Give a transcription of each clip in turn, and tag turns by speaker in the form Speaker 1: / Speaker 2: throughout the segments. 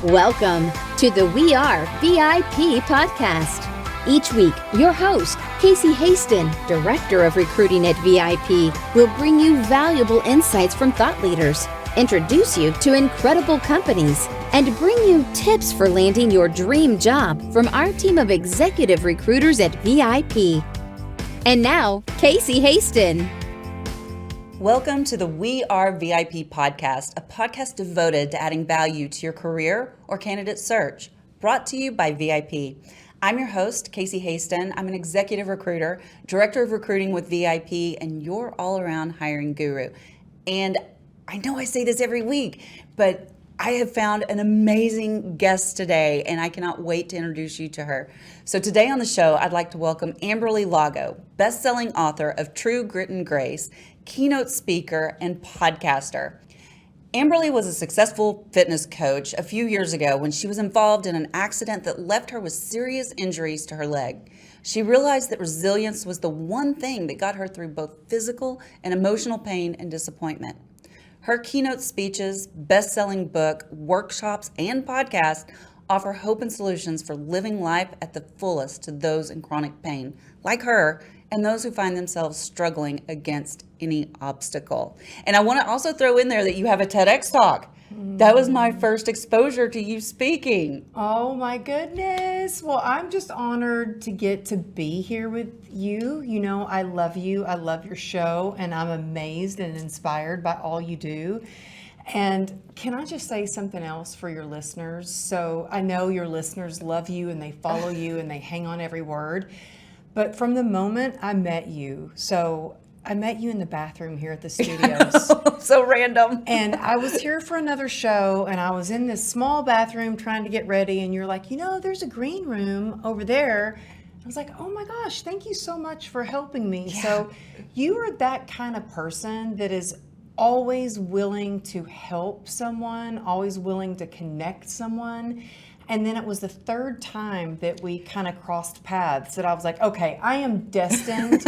Speaker 1: Welcome to the We Are VIP podcast. Each week, your host, Casey Hasten, Director of Recruiting at VIP, will bring you valuable insights from thought leaders, introduce you to incredible companies, and bring you tips for landing your dream job from our team of executive recruiters at VIP. And now, Casey Hasten.
Speaker 2: Welcome to the We Are VIP podcast, a podcast devoted to adding value to your career or candidate search, brought to you by VIP. I'm your host, Casey Hasten. I'm an executive recruiter, director of recruiting with VIP, and your all-around hiring guru. And I know I say this every week, but I have found an amazing guest today, and I cannot wait to introduce you to her. So today on the show, I'd like to welcome Lago, best-selling author of True Grit and Grace, keynote speaker, and podcaster. Amberly was a successful fitness coach a few years ago when she was involved in an accident that left her with serious injuries to her leg. She realized that resilience was the one thing that got her through both physical and emotional pain and disappointment. Her keynote speeches, best-selling book, workshops, and podcast offer hope and solutions for living life at the fullest to those in chronic pain, like her, and those who find themselves struggling against any obstacle. And I want to also throw in there that you have a TEDx talk. That was my first exposure to you speaking.
Speaker 3: Oh my goodness. Well, I'm just honored to get to be here with you. You know, I love you. I love your show, and I'm amazed and inspired by all you do. And can I just say something else for your listeners? So I know your listeners love you and they follow you and they hang on every word. But from the moment I met you, so I met you in the bathroom here at the studios.
Speaker 2: So random.
Speaker 3: And I was here for another show, and I was in this small bathroom trying to get ready, and you're like, you know, there's a green room over there. I was like, oh my gosh, thank you so much for helping me. Yeah. So you are that kind of person that is always willing to help someone, always willing to connect someone. And then it was the third time that we kind of crossed paths that I was like, okay, I am destined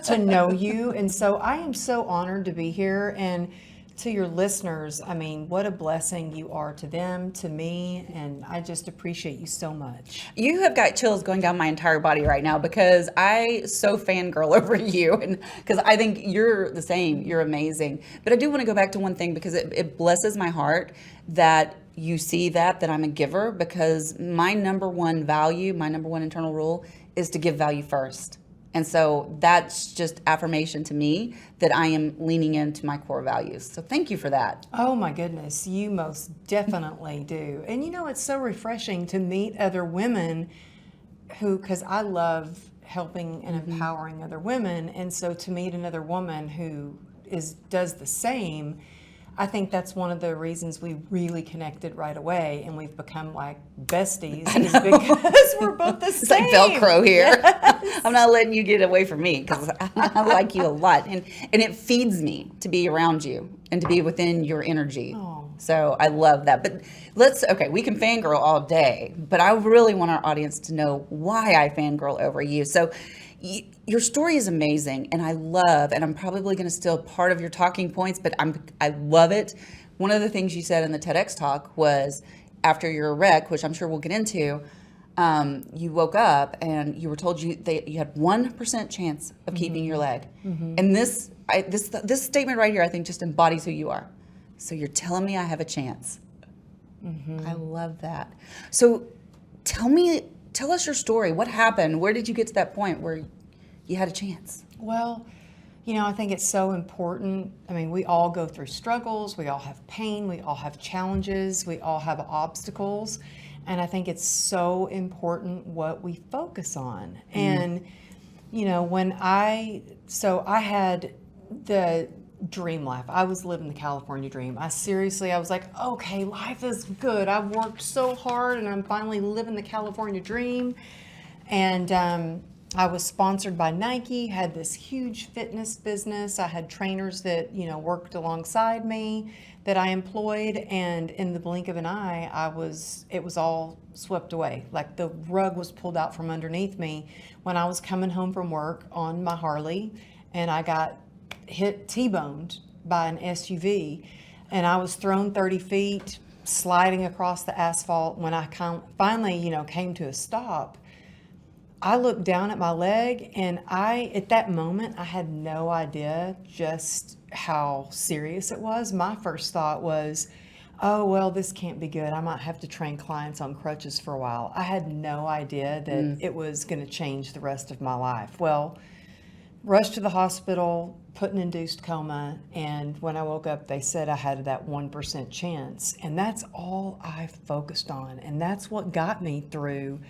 Speaker 3: to know you. And so I am so honored to be here. And to your listeners, I mean, what a blessing you are to them, to me, and I just appreciate you so much.
Speaker 2: You have got chills going down my entire body right now because I so fangirl over you, and because I think you're the same. You're amazing. But I do want to go back to one thing because it blesses my heart that you see that I'm a giver, because my number one value, my number one internal rule is to give value first. And so that's just affirmation to me that I am leaning into my core values. So thank you for that.
Speaker 3: Oh my goodness, you most definitely do. And you know, it's so refreshing to meet other women who, because I love helping and empowering other women. And so to meet another woman who does the same, I think that's one of the reasons we really connected right away, and we've become like besties, is because we're both the same.
Speaker 2: It's like Velcro here. Yes. I'm not letting you get away from me because I like you a lot, and it feeds me to be around you and to be within your energy. Oh. So I love that. But we can fangirl all day, but I really want our audience to know why I fangirl over you. So your story is amazing, and I'm probably going to steal part of your talking points, but I love it. One of the things you said in the TEDx talk was after your wreck, which I'm sure we'll get into, you woke up and you were told you had 1% chance of keeping your leg. Mm-hmm. And this statement right here, I think, just embodies who you are. So you're telling me I have a chance. Mm-hmm. I love that. So tell us your story. What happened? Where did you get to that point where you had a chance?
Speaker 3: Well, you know, I think it's so important. I mean, we all go through struggles. We all have pain. We all have challenges. We all have obstacles. And I think it's so important what we focus on. Mm. And, you know, I had the dream life. I was living the California dream. I was like, okay, life is good. I've worked so hard and I'm finally living the California dream. And I was sponsored by Nike, had this huge fitness business. I had trainers that, you know, worked alongside me that I employed, and in the blink of an eye, it was all swept away. Like the rug was pulled out from underneath me when I was coming home from work on my Harley, and I got T-boned by an SUV. And I was thrown 30 feet, sliding across the asphalt. When I finally, came to a stop, I looked down at my leg, and at that moment, I had no idea just how serious it was. My first thought was, oh, well, this can't be good. I might have to train clients on crutches for a while. I had no idea that it was going to change the rest of my life. Well, rushed to the hospital, put in induced coma, and when I woke up, they said I had that 1% chance. And that's all I focused on. And that's what got me through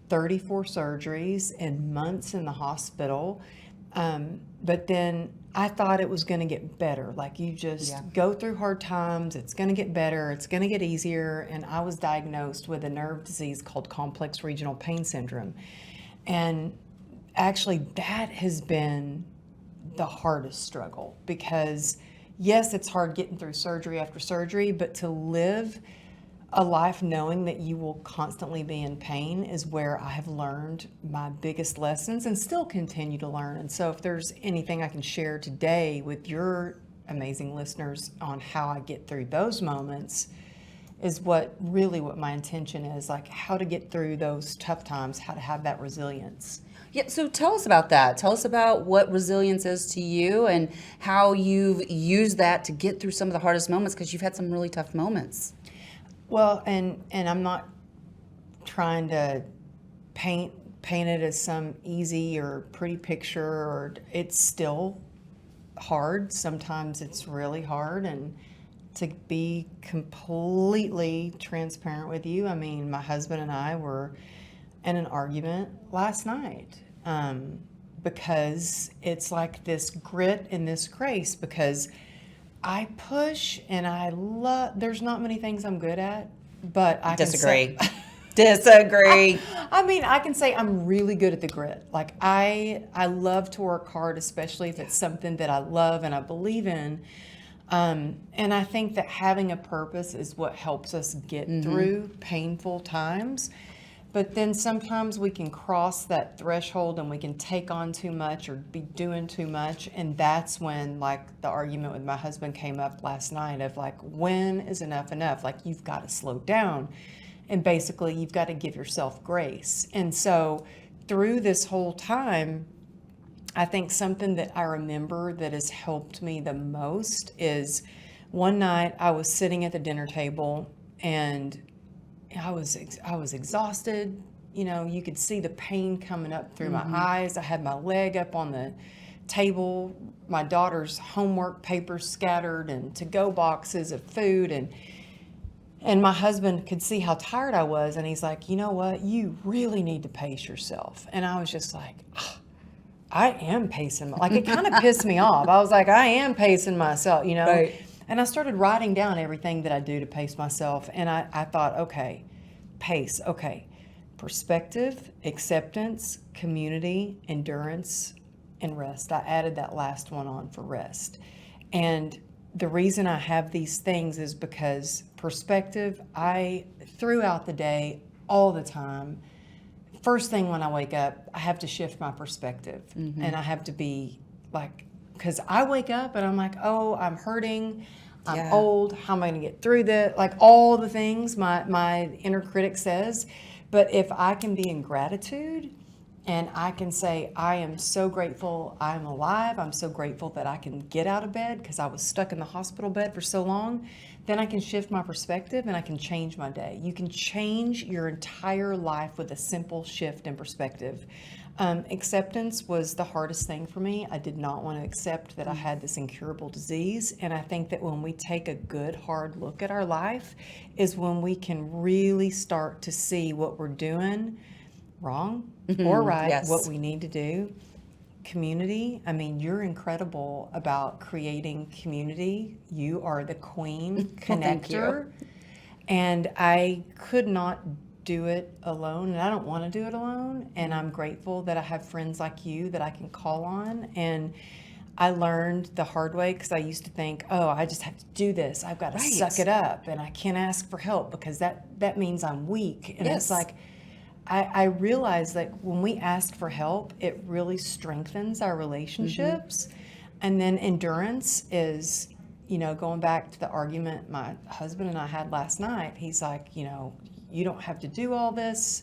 Speaker 3: 34 surgeries and months in the hospital. But then I thought it was going to get better. Like, you just go through hard times, it's going to get better, it's going to get easier. And I was diagnosed with a nerve disease called complex regional pain syndrome. And actually, that has been the hardest struggle, because yes, it's hard getting through surgery after surgery, but to live a life knowing that you will constantly be in pain is where I have learned my biggest lessons and still continue to learn. And so if there's anything I can share today with your amazing listeners on how I get through those moments, is what my intention is, like how to get through those tough times, how to have that resilience.
Speaker 2: Yeah, so tell us about that. Tell us about what resilience is to you and how you've used that to get through some of the hardest moments, because you've had some really tough moments.
Speaker 3: Well, and I'm not trying to paint it as some easy or pretty picture, or it's still hard. Sometimes it's really hard. And to be completely transparent with you, I mean, my husband and I were in an argument last night, because it's like this grit and this grace, because I push and I love, there's not many things I'm good at, but I
Speaker 2: Disagree.
Speaker 3: Disagree. I mean, I can say I'm really good at the grit. Like, I love to work hard, especially if it's something that I love and I believe in. And I think that having a purpose is what helps us get through painful times. But then sometimes we can cross that threshold and we can take on too much or be doing too much. And that's when, like, the argument with my husband came up last night of, like, when is enough enough? Like, you've got to slow down. And basically, you've got to give yourself grace. And so through this whole time, I think something that I remember that has helped me the most is one night I was sitting at the dinner table and I was exhausted. You know, you could see the pain coming up through my eyes. I had my leg up on the table, my daughter's homework papers scattered, and to-go boxes of food. And my husband could see how tired I was. And he's like, you know what? You really need to pace yourself. And I was just like, I am pacing. Like, it kind of pissed me off. I was like, I am pacing myself, you know?
Speaker 2: Right.
Speaker 3: And I started writing down everything that I do to pace myself. And I thought, okay, pace, okay. Perspective, acceptance, community, endurance, and rest. I added that last one on for rest. And the reason I have these things is because perspective, throughout the day, all the time, first thing when I wake up, I have to shift my perspective. And I have to be like, because I wake up and I'm like, oh, I'm hurting, I'm old, how am I going to get through this? Like, all the things my inner critic says. But if I can be in gratitude and I can say, I am so grateful I'm alive, I'm so grateful that I can get out of bed because I was stuck in the hospital bed for so long, then I can shift my perspective and I can change my day. You can change your entire life with a simple shift in perspective. Acceptance was the hardest thing for me. I did not want to accept that I had this incurable disease. And I think that when we take a good, hard look at our life is when we can really start to see what we're doing wrong or right, what we need to do. Community, I mean, you're incredible about creating community. You are the queen connector. And I could not do it alone, and I don't want to do it alone. And I'm grateful that I have friends like you that I can call on. And I learned the hard way, because I used to think, oh, I just have to do this. I've got to suck it up, and I can't ask for help because that means I'm weak. And it's like, I realized that when we ask for help, it really strengthens our relationships. And then endurance is, going back to the argument my husband and I had last night, he's like, you don't have to do all this.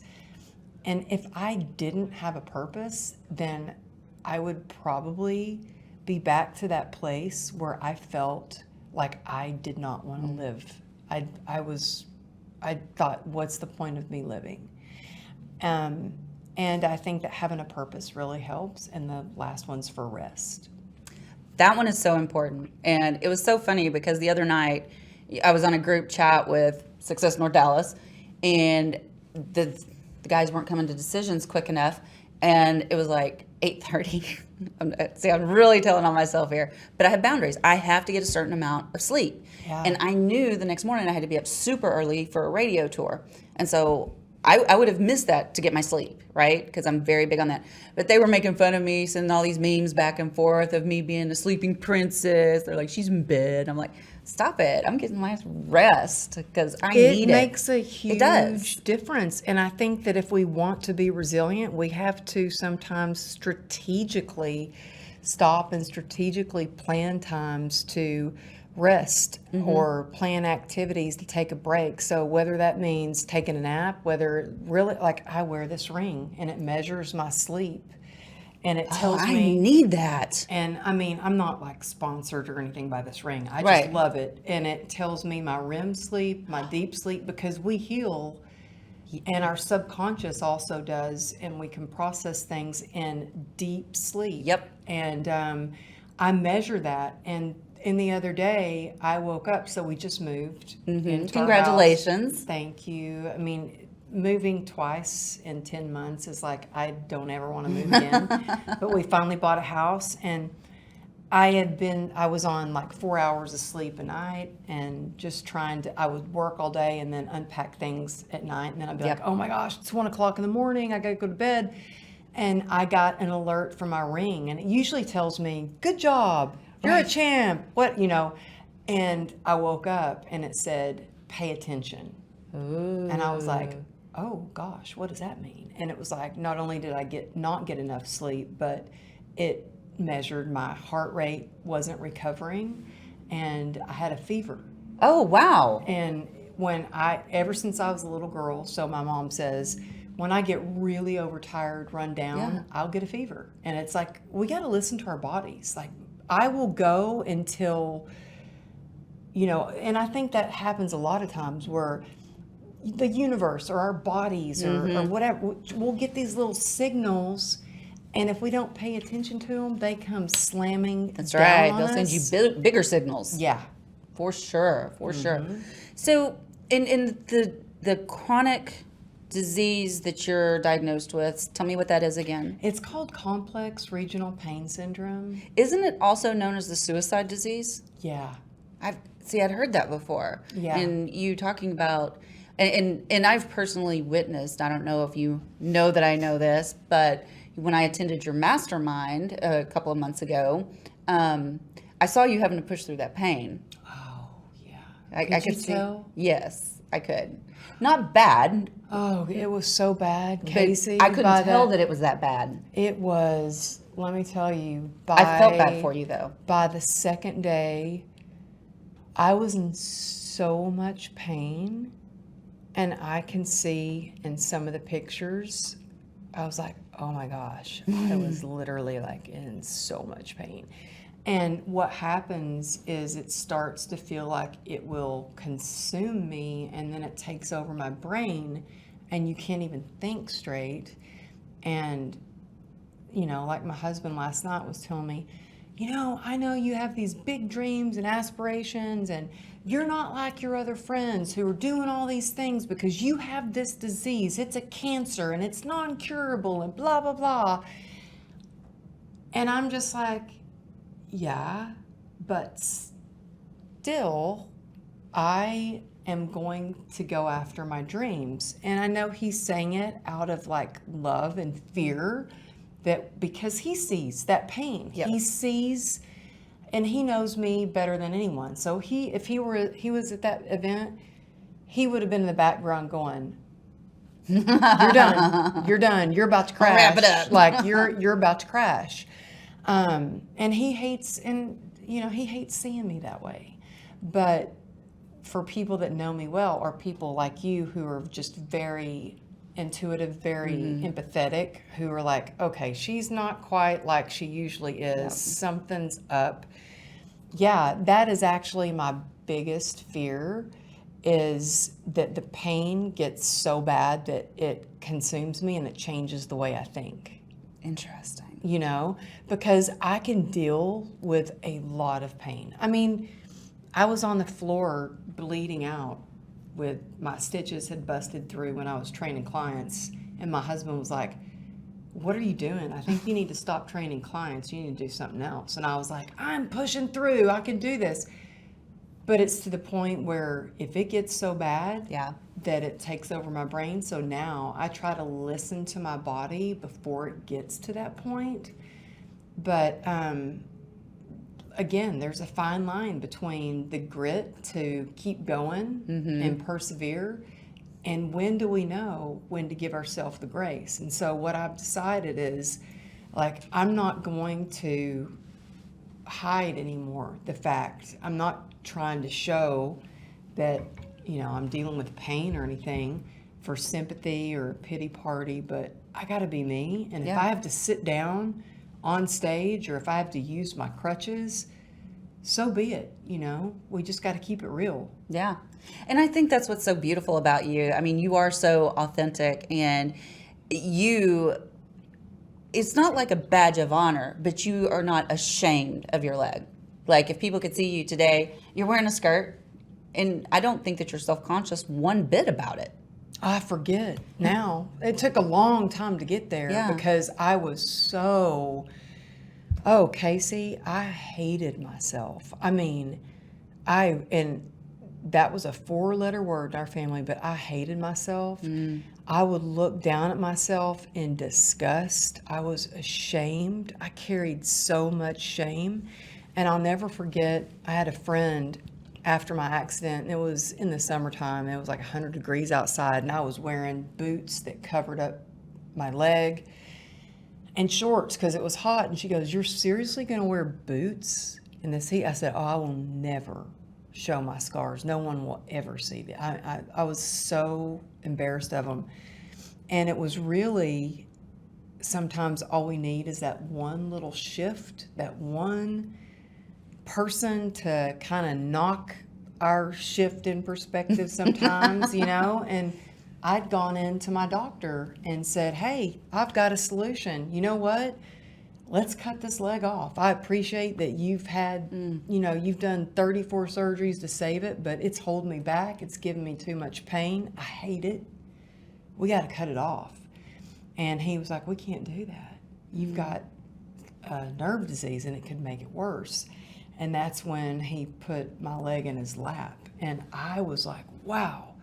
Speaker 3: And if I didn't have a purpose, then I would probably be back to that place where I felt like I did not want to live. I thought, what's the point of me living? And I think that having a purpose really helps. And the last one's for rest.
Speaker 2: That one is so important. And it was so funny because the other night I was on a group chat with Success North Dallas, and the guys weren't coming to decisions quick enough. And it was like 8:30. See, I'm really telling on myself here, but I have boundaries. I have to get a certain amount of sleep.
Speaker 3: Yeah.
Speaker 2: And I knew the next morning I had to be up super early for a radio tour. And so I would have missed that to get my sleep, right? Because I'm very big on that. But they were making fun of me, sending all these memes back and forth of me being a sleeping princess. They're like, she's in bed. I'm like, stop it. I'm getting my rest because I need it.
Speaker 3: It makes a huge difference. And I think that if we want to be resilient, we have to sometimes strategically stop and strategically plan times to rest or plan activities to take a break. So whether that means taking a nap, whether really, like I wear this ring and it measures my sleep and it tells me.
Speaker 2: I need that.
Speaker 3: And I mean, I'm not like sponsored or anything by this ring. I just love it. And it tells me my REM sleep, my deep sleep, because we heal and our subconscious also does, and we can process things in deep sleep.
Speaker 2: Yep.
Speaker 3: And I measure that. And the other day, I woke up, so we just moved. Into
Speaker 2: Congratulations.
Speaker 3: our house. Thank you. I mean, moving twice in 10 months is like, I don't ever want to move again. But we finally bought a house, and I was on like 4 hours of sleep a night, and just I would work all day and then unpack things at night. And then I'd be like, oh my gosh, it's 1 o'clock in the morning. I got to go to bed. And I got an alert from my ring, and it usually tells me, good job. You're a champ. And I woke up and it said, pay attention. Ooh. And I was like, oh gosh, what does that mean? And it was like, not only did I not get enough sleep, but it measured my heart rate wasn't recovering, and I had a fever.
Speaker 2: Oh, wow.
Speaker 3: And ever since I was a little girl, so my mom says, when I get really overtired, run down, I'll get a fever. And it's like, we got to listen to our bodies. Like, I will go until, and I think that happens a lot of times where the universe or our bodies or whatever, we'll get these little signals, and if we don't pay attention to them, they come slamming down on us.
Speaker 2: That's right. They'll send you bigger signals.
Speaker 3: Yeah.
Speaker 2: For sure. So in the chronic disease that you're diagnosed with, tell me what that is again.
Speaker 3: It's called complex regional pain syndrome.
Speaker 2: Isn't it also known as the suicide disease?
Speaker 3: Yeah.
Speaker 2: I'd heard that before.
Speaker 3: Yeah.
Speaker 2: And you talking about, and I've personally witnessed, I don't know if you know that I know this, but when I attended your mastermind a couple of months ago, I saw you having to push through that pain.
Speaker 3: Oh, yeah.
Speaker 2: I could
Speaker 3: you tell?
Speaker 2: Yes, I could. Not bad.
Speaker 3: Oh, it was so bad, Casey.
Speaker 2: I couldn't tell that it was that bad.
Speaker 3: It was, let me tell you.
Speaker 2: I felt bad for you, though.
Speaker 3: By the second day, I was in so much pain, and I can see in some of the pictures, I was like, oh my gosh, I was literally like in so much pain. And what happens is it starts to feel like it will consume me, and then it takes over my brain, and you can't even think straight. And, like my husband last night was telling me, I know you have these big dreams and aspirations, and you're not like your other friends who are doing all these things because you have this disease. It's a cancer, and it's non-curable, and blah, blah, blah. And I'm just like, yeah, but still, I am going to go after my dreams. And I know he's saying it out of like love and fear, that because he sees that pain. Yep. He sees, and he knows me better than anyone. So if he was at that event, he would have been in the background going, you're done, you're about to crash.
Speaker 2: Wrap it up.
Speaker 3: Like you're about to crash. And he hates, he hates seeing me that way. But for people that know me well, or people like you who are just very intuitive, very empathetic, who are like, okay, she's not quite like she usually is. Something's up. Yeah, that is actually my biggest fear, is that the pain gets so bad that it consumes me and it changes the way I think.
Speaker 2: Interesting.
Speaker 3: You know, because I can deal with a lot of pain. I mean, I was on the floor bleeding out with my stitches had busted through when I was training clients, and my husband was like, what are you doing? I think you need to stop training clients. You need to do something else. And I was like, I'm pushing through. I can do this. But it's to the point where if it gets so bad that it takes over my brain, so now I try to listen to my body before it gets to that point. But again, there's a fine line between the grit to keep going and persevere, and when do we know when to give ourselves the grace. And so what I've decided is, like, I'm not going to hide anymore the fact. I'm not trying to show that, you know, I'm dealing with pain or anything for sympathy or a pity party, but I got to be me. And if I have to sit down on stage, or if I have to use my crutches, so be it. You know, we just got to keep it real.
Speaker 2: Yeah. And I think that's what's so beautiful about you. I mean, you are so authentic, and it's not like a badge of honor, but you are not ashamed of your leg. Like, if people could see you today, you're wearing a skirt, and I don't think that you're self-conscious one bit about it.
Speaker 3: I forget now. It took a long time to get there because I was so, Casey, I hated myself. I mean, and that was a 4-letter word in our family, but I hated myself. I would look down at myself in disgust. I was ashamed. I carried so much shame. And I'll never forget, I had a friend after my accident, and it was in the summertime. It was like 100 degrees outside, and I was wearing boots that covered up my leg and shorts because it was hot. And she goes, "You're seriously going to wear boots in this heat?" I said, "Oh, I will never show my scars. No one will ever see that." I was so embarrassed of them. And it was really, sometimes all we need is that one little shift, that one person to kind of knock our shift in perspective sometimes, you know. And I'd gone into my doctor and said, "Hey, I've got a solution. You know what? Let's cut this leg off. I appreciate that you've had, you know, you've done 34 surgeries to save it, but it's holding me back. It's giving me too much pain. I hate it. We got to cut it off." And he was like, "We can't do that. You've got nerve disease and it could make it worse." And that's when he put my leg in his lap. And I was like, wow.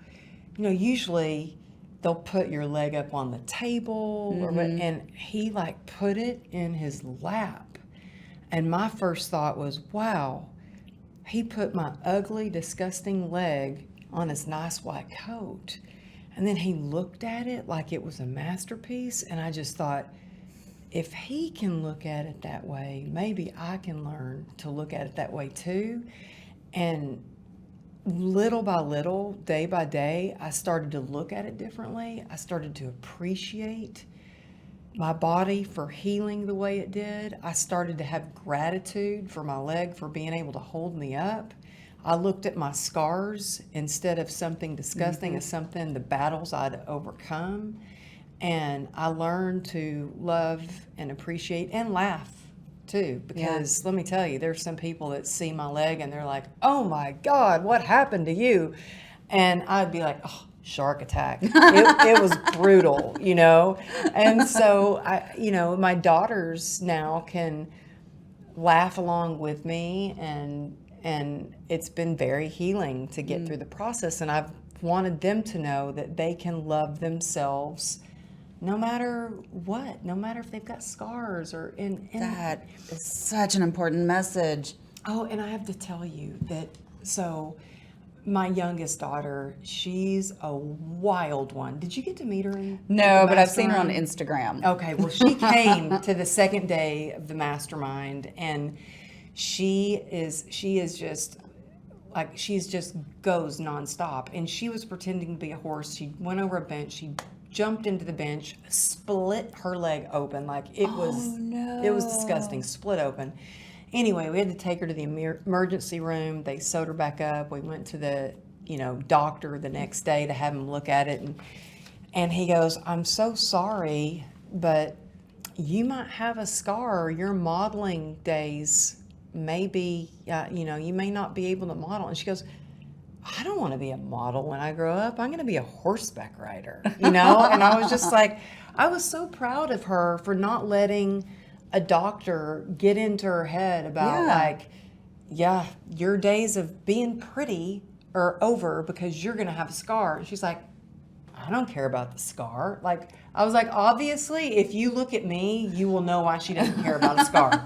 Speaker 3: You know, usually they'll put your leg up on the table, and he like put it in his lap. And my first thought was, wow, he put my ugly, disgusting leg on his nice white coat. And then he looked at it like it was a masterpiece. And I just thought, if he can look at it that way, maybe I can learn to look at it that way too. And little by little, day by day, I started to look at it differently. I started to appreciate my body for healing the way it did. I started to have gratitude for my leg for being able to hold me up. I looked at my scars instead of something disgusting as something, the battles I'd overcome. And I learned to love and appreciate and laugh too, because let me tell you, there's some people that see my leg and they're like, "Oh my God, what happened to you?" And I'd be like, "Oh, shark attack." It was brutal, you know? And so my daughters now can laugh along with me, and it's been very healing to get through the process. And I've wanted them to know that they can love themselves no matter what, no matter if they've got scars or
Speaker 2: That is such an important message.
Speaker 3: Oh, and I have to tell you that, so my youngest daughter, she's a wild one. Did you get to meet her?
Speaker 2: No, but I've seen her on Instagram.
Speaker 3: Okay, well, she came to the second day of the mastermind, and she is just like she's just goes nonstop. And she was pretending to be a horse. She went over a bench. She jumped into the bench, split her leg open. Like it was disgusting, split open. Anyway, we had to take her to the emergency room. They sewed her back up. We went to the, doctor the next day to have him look at it. And he goes, I'm so sorry, but you might have a scar. Your modeling days may be, you may not be able to model. And she goes, I don't want to be a model when I grow up. I'm going to be a horseback rider, And I was just like, I was so proud of her for not letting a doctor get into her head about your days of being pretty are over because you're going to have a scar. And she's like, I don't care about the scar. Like, I was like, obviously, if you look at me, you will know why she doesn't care about a scar.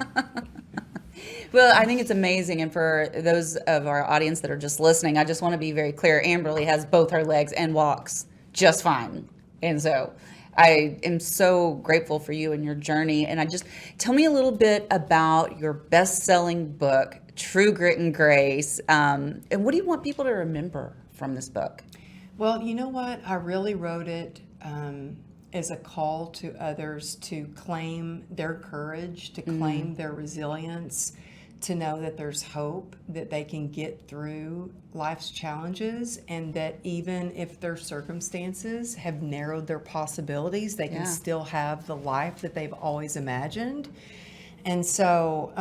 Speaker 2: Well, I think it's amazing. And for those of our audience that are just listening, I just want to be very clear. Amberly has both her legs and walks just fine. And so I am so grateful for you and your journey. And tell me a little bit about your best-selling book, True Grit and Grace. And what do you want people to remember from this book?
Speaker 3: Well, you know what? I really wrote it as a call to others to claim their courage, to claim their resilience, to know that there's hope, that they can get through life's challenges, and that even if their circumstances have narrowed their possibilities, they can still have the life that they've always imagined. And so,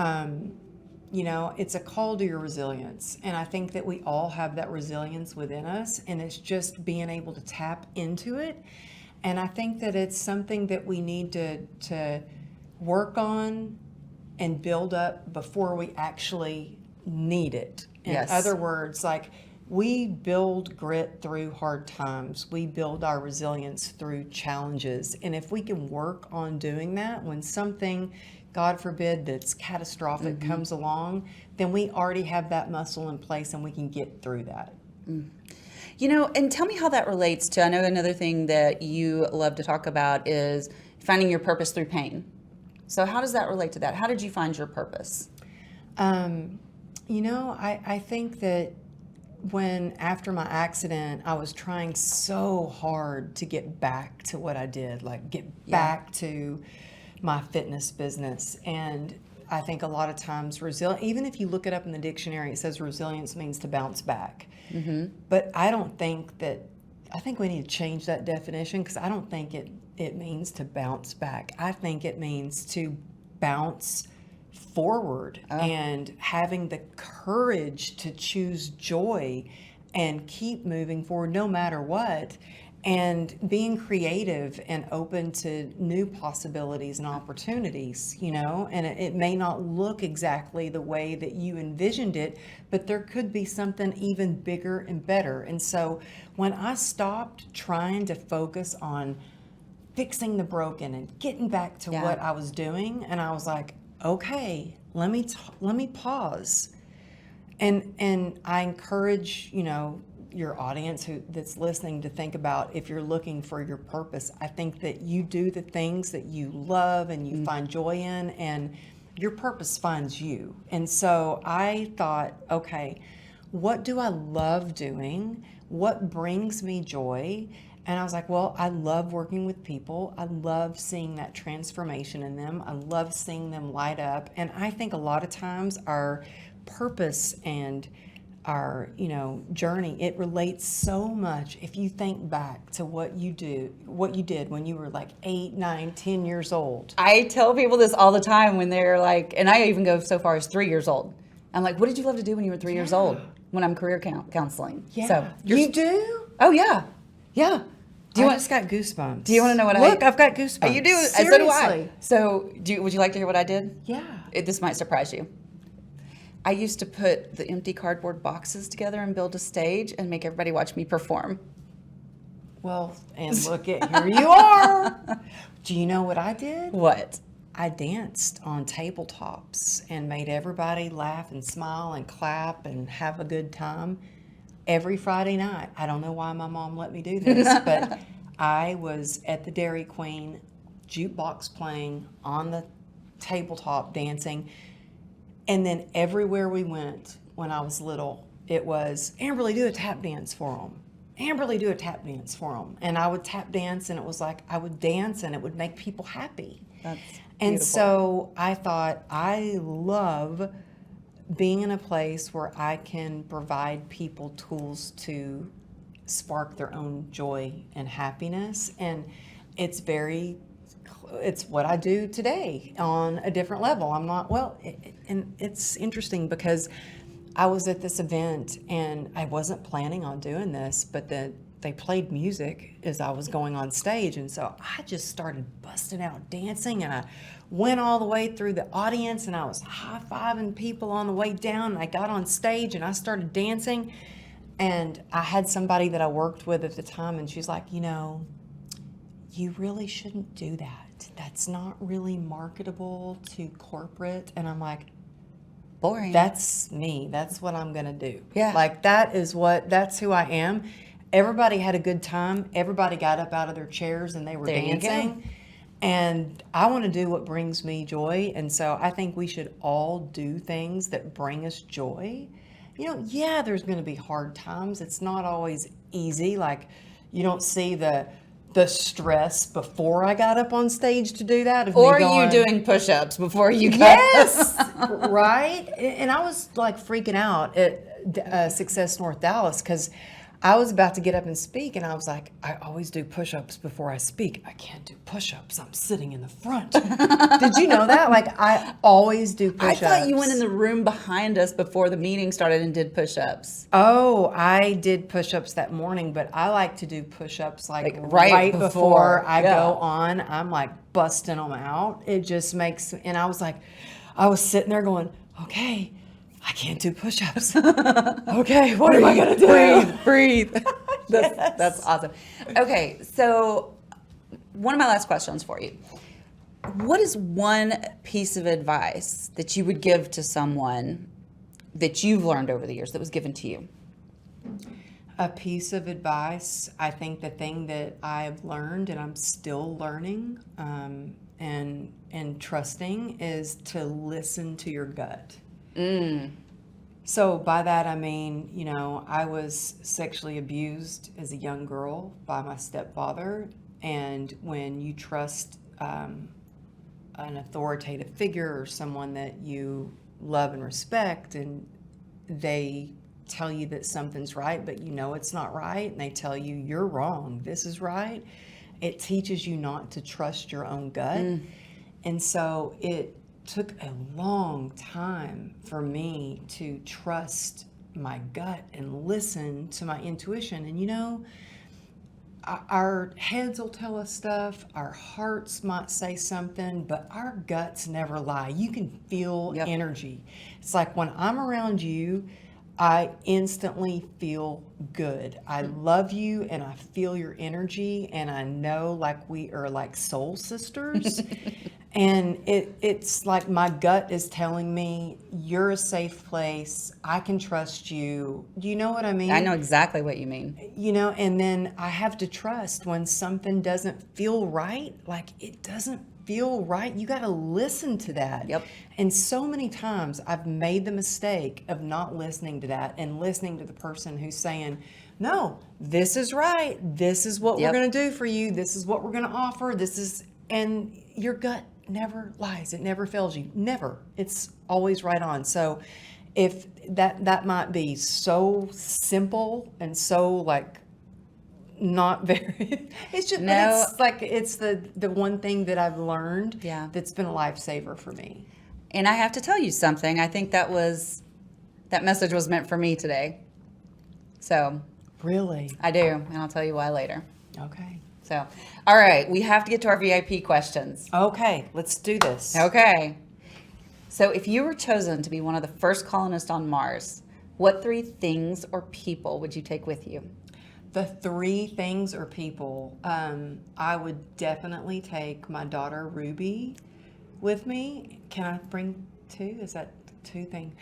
Speaker 3: it's a call to your resilience. And I think that we all have that resilience within us, and it's just being able to tap into it. And I think that it's something that we need to work on and build up before we actually need it. In other words, like, we build grit through hard times. We build our resilience through challenges. And if we can work on doing that, when something, God forbid, that's catastrophic comes along, then we already have that muscle in place and we can get through that.
Speaker 2: And tell me how that relates to, I know another thing that you love to talk about is finding your purpose through pain. So how does that relate to that? How did you find your purpose?
Speaker 3: I think that after my accident, I was trying so hard to get back to what I did, like get back to my fitness business. And I think a lot of times even if you look it up in the dictionary, it says resilience means to bounce back. But I think we need to change that definition, because I don't think it means to bounce back. I think it means to bounce forward and having the courage to choose joy and keep moving forward no matter what, and being creative and open to new possibilities and opportunities, and it may not look exactly the way that you envisioned it, but there could be something even bigger and better. And so when I stopped trying to focus on fixing the broken and getting back to what I was doing, and I was like, okay, let me pause. And I encourage, your audience that's listening to think about, if you're looking for your purpose, I think that you do the things that you love and you find joy in, and your purpose finds you. And so I thought, okay, what do I love doing? What brings me joy? And I was like, well, I love working with people. I love seeing that transformation in them. I love seeing them light up. And I think a lot of times our purpose and our journey, it relates so much. If you think back to what you did when you were like 8, 9, 10 years old.
Speaker 2: I tell people this all the time when they're like, and I even go so far as 3 years old. I'm like, what did you love to do when you were 3 years old? When I'm career counseling.
Speaker 3: Yeah.
Speaker 2: So
Speaker 3: you do?
Speaker 2: Oh yeah. Yeah.
Speaker 3: I just got goosebumps.
Speaker 2: Do you want to know what
Speaker 3: Look, I've got goosebumps.
Speaker 2: You do?
Speaker 3: Seriously.
Speaker 2: So do I. So would you like to hear what I did?
Speaker 3: Yeah.
Speaker 2: This might surprise you. I used to put the empty cardboard boxes together and build a stage and make everybody watch me perform.
Speaker 3: Well, and look at, here you are. Do you know what I did?
Speaker 2: What?
Speaker 3: I danced on tabletops and made everybody laugh and smile and clap and have a good time every Friday night. I don't know why my mom let me do this, but I was at the Dairy Queen, jukebox playing, on the tabletop dancing. And then everywhere we went when I was little, it was, Amberly, do a tap dance for them. Amberly, do a tap dance for them. And I would tap dance, and it was like I would dance, and it would make people happy.
Speaker 2: That's
Speaker 3: And
Speaker 2: beautiful.
Speaker 3: so I thought, I love being in a place where I can provide people tools to spark their own joy and happiness. And it's what I do today on a different level. I'm not, and it's interesting because I was at this event and I wasn't planning on doing this, but they played music as I was going on stage. And so I just started busting out dancing, and I went all the way through the audience, and I was high-fiving people on the way down. And I got on stage and I started dancing, and I had somebody that I worked with at the time, and she's like, you really shouldn't do that. That's not really marketable to corporate. And I'm like,
Speaker 2: Boring.
Speaker 3: that's me. That's what I'm going to do.
Speaker 2: Yeah.
Speaker 3: Like, that's who I am. Everybody had a good time. Everybody got up out of their chairs and they were
Speaker 2: There you
Speaker 3: dancing.
Speaker 2: go.
Speaker 3: And I want to do what brings me joy. And so I think we should all do things that bring us joy. Yeah, there's going to be hard times. It's not always easy. Like, you don't see the stress before I got up on stage to do that.
Speaker 2: Or you doing push-ups before you got
Speaker 3: Yes, right. And I was like freaking out at Success North Dallas because I was about to get up and speak, and I was like, I always do push-ups before I speak. I can't do push-ups. I'm sitting in the front. Did you know that? Like, I always do
Speaker 2: I
Speaker 3: push-ups.
Speaker 2: thought you went in the room behind us before the meeting started and did push-ups.
Speaker 3: Oh, I did push-ups that morning, but I like to do push-ups like
Speaker 2: right
Speaker 3: before
Speaker 2: before.
Speaker 3: I
Speaker 2: Yeah.
Speaker 3: go on. I'm like busting them out. It just makes, and I was sitting there going, okay, I can't do push-ups. Okay, what am I going to do?
Speaker 2: Breathe. That's awesome. Okay, so one of my last questions for you. What is one piece of advice that you would give to someone that you've learned over the years that was given to you?
Speaker 3: A piece of advice, I think the thing that I've learned and I'm still learning and trusting is to listen to your gut. So by that I mean, I was sexually abused as a young girl by my stepfather, and when you trust an authoritative figure or someone that you love and respect, and they tell you that something's right, but it's not right, and they tell you you're wrong, this is right, it teaches you not to trust your own gut. And so it took a long time for me to trust my gut and listen to my intuition. And our heads will tell us stuff, our hearts might say something, but our guts never lie. You can feel energy. It's like when I'm around you, I instantly feel good. I love you and I feel your energy, and I know like we are like soul sisters. And it's like my gut is telling me you're a safe place. I can trust you. Do you know what I mean?
Speaker 2: I know exactly what you mean.
Speaker 3: And then I have to trust when something doesn't feel right. Like, it doesn't feel right. You got to listen to that.
Speaker 2: Yep.
Speaker 3: And so many times I've made the mistake of not listening to that and listening to the person who's saying, no, this is right. This is what we're going to do for you. This is what we're going to offer. And your gut never lies. It never fails you. Never. It's always right on. So if that might be so simple and so like not very, it's just,
Speaker 2: No.
Speaker 3: it's like, it's the one thing that I've learned that's been a lifesaver for me.
Speaker 2: And I have to tell you something. I think that message was meant for me today. So
Speaker 3: Really?
Speaker 2: I do, and I'll tell you why later.
Speaker 3: Okay.
Speaker 2: So, all right, we have to get to our VIP questions.
Speaker 3: Okay, let's do this.
Speaker 2: Okay. So if you were chosen to be one of the first colonists on Mars, what 3 things or people would you take with you?
Speaker 3: The 3 things or people, I would definitely take my daughter Ruby with me. Can I bring 2? Is that 2 things?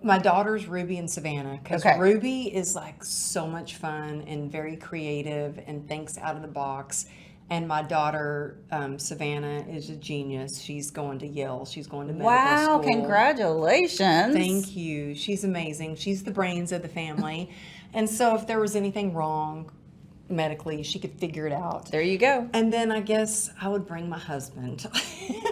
Speaker 3: My daughters Ruby and Savannah, because Ruby is like so much fun and very creative and thinks out of the box. And my daughter, Savannah, is a genius. She's going to Yale. She's going to medical
Speaker 2: Wow,
Speaker 3: school.
Speaker 2: congratulations.
Speaker 3: Thank you. She's amazing. She's the brains of the family. And so if there was anything wrong medically, she could figure it out.
Speaker 2: There you go.
Speaker 3: And then I guess I would bring my husband.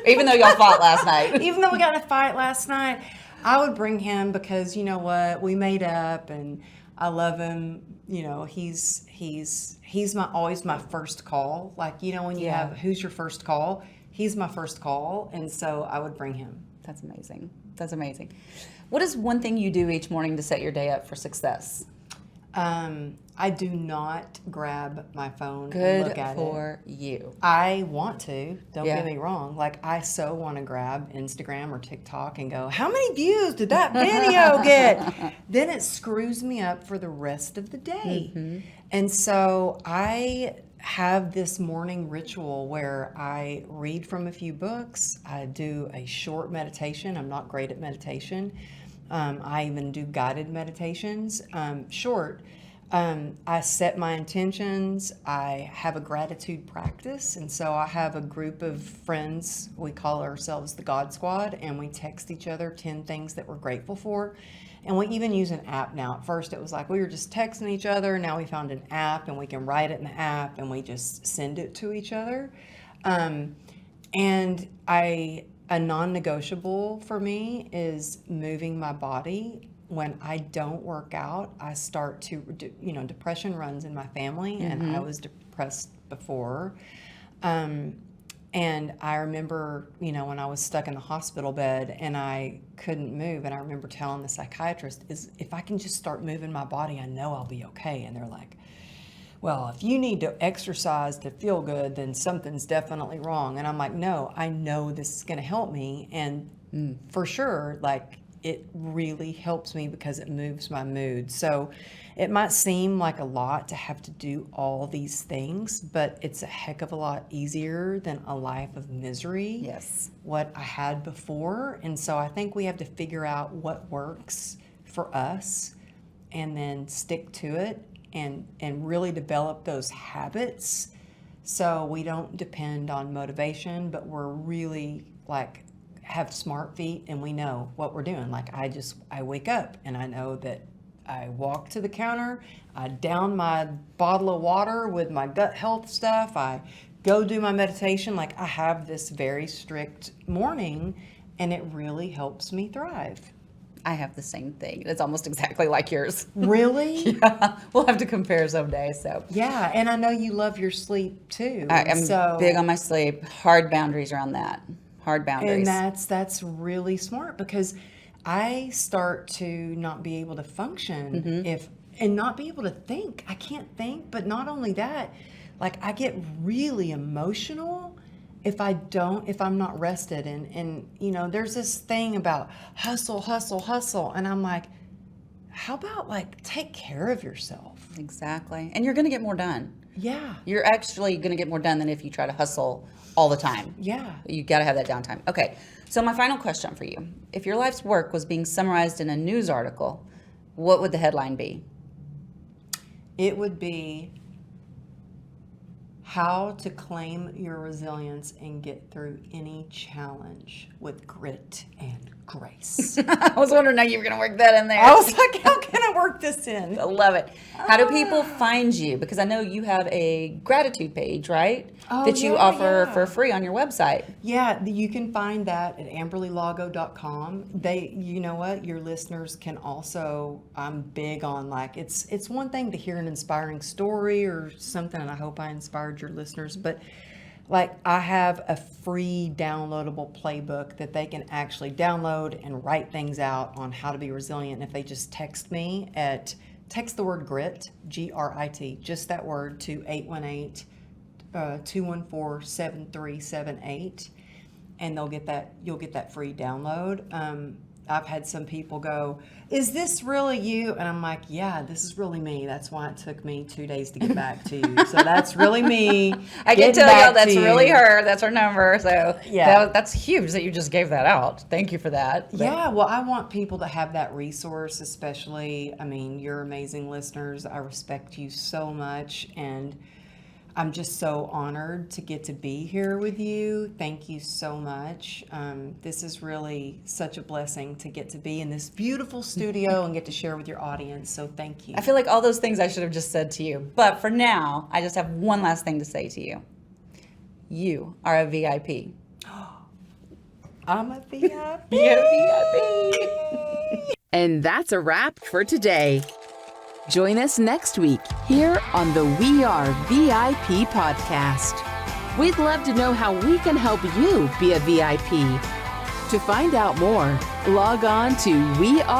Speaker 2: Even though y'all fought last night.
Speaker 3: Even though we got in a fight last night, I would bring him because you know what? We made up and I love him. You know, he's always my first call. Like, you know, when you have who's your first call? He's my first call, and so I would bring him.
Speaker 2: That's amazing. That's amazing. What is one thing you do each morning to set your day up for success?
Speaker 3: I do not grab my phone
Speaker 2: Good
Speaker 3: and look at it.
Speaker 2: for you.
Speaker 3: I want to, don't
Speaker 2: Yeah.
Speaker 3: get me wrong. Like, I so want to grab Instagram or TikTok and go, how many views did that video get? Then it screws me up for the rest of the day. And so I have this morning ritual where I read from a few books. I do a short meditation. I'm not great at meditation. I even do guided meditations, short. I set my intentions. I have a gratitude practice. And so I have a group of friends. We call ourselves the God Squad, and we text each other 10 things that we're grateful for. And we even use an app now. At first, it was like we were just texting each other. Now we found an app, and we can write it in the app, and we just send it to each other. And a non-negotiable for me is moving my body. When I don't work out, I start to, depression runs in my family, and I was depressed before. And I remember, when I was stuck in the hospital bed and I couldn't move, and I remember telling the psychiatrist, if I can just start moving my body, I know I'll be okay. And they're like, well, if you need to exercise to feel good, then something's definitely wrong. And I'm like, no, I know this is going to help me. And for sure, like, it really helps me because it moves my mood. So it might seem like a lot to have to do all these things, but it's a heck of a lot easier than a life of misery.
Speaker 2: Yes.
Speaker 3: What I had before. And so I think we have to figure out what works for us and then stick to it and really develop those habits so we don't depend on motivation, but we're really like have smart feet and we know what we're doing. Like I wake up and I know that I walk to the counter, I down my bottle of water with my gut health stuff, I go do my meditation. Like I have this very strict morning and it really helps me thrive.
Speaker 2: I have the same thing. It's almost exactly like yours.
Speaker 3: Really?
Speaker 2: Yeah. We'll have to compare someday. So
Speaker 3: Yeah, and I know you love your sleep too.
Speaker 2: I'm
Speaker 3: so,
Speaker 2: big on my sleep. Hard boundaries around that. Hard boundaries.
Speaker 3: And that's really smart because I start to not be able to function and not be able to think. I can't think, but not only that, like I get really emotional if I'm not rested. And there's this thing about hustle. And I'm like, how about like take care of yourself?
Speaker 2: Exactly. And you're going to get more done.
Speaker 3: Yeah.
Speaker 2: You're actually going to get more done than if you try to hustle all the time.
Speaker 3: Yeah.
Speaker 2: You got to have that downtime. Okay. So my final question for you. If your life's work was being summarized in a news article, what would the headline be?
Speaker 3: It would be how to claim your resilience and get through any challenge with grit and grace.
Speaker 2: I was wondering how you were going to work that in there.
Speaker 3: I was like, how can I work this in?
Speaker 2: I love it. How do people find you? Because I know you have a gratitude page, right?
Speaker 3: Oh,
Speaker 2: that you
Speaker 3: yeah,
Speaker 2: offer
Speaker 3: yeah.
Speaker 2: for free on your website.
Speaker 3: Yeah, you can find that at amberlylago.com. You know what? Your listeners can also, I'm big on like, it's one thing to hear an inspiring story or something, and I hope I inspired your listeners, but like I have a free downloadable playbook that they can actually download and write things out on how to be resilient. If they just text the word grit, GRIT, just that word to 818-214-7378, and you'll get that free download. I've had some people go, is this really you? And I'm like, yeah, this is really me. That's why it took me 2 days to get back to you. So that's really me.
Speaker 2: I can tell y'all that's really her. That's her number. So
Speaker 3: yeah,
Speaker 2: that's huge that you just gave that out. Thank you for that.
Speaker 3: Yeah, well, I want people to have that resource, especially, I mean, you're amazing listeners. I respect you so much. And I'm just so honored to get to be here with you. Thank you so much. This is really such a blessing to get to be in this beautiful studio and get to share with your audience. So thank you.
Speaker 2: I feel like all those things I should have just said to you. But for now, I just have one last thing to say to you. You are a VIP.
Speaker 3: I'm a VIP.
Speaker 2: You're a VIP.
Speaker 1: And that's a wrap for today. Join us next week here on the We Are VIP podcast. We'd love to know how we can help you be a VIP. To find out more, log on to wearevip.com.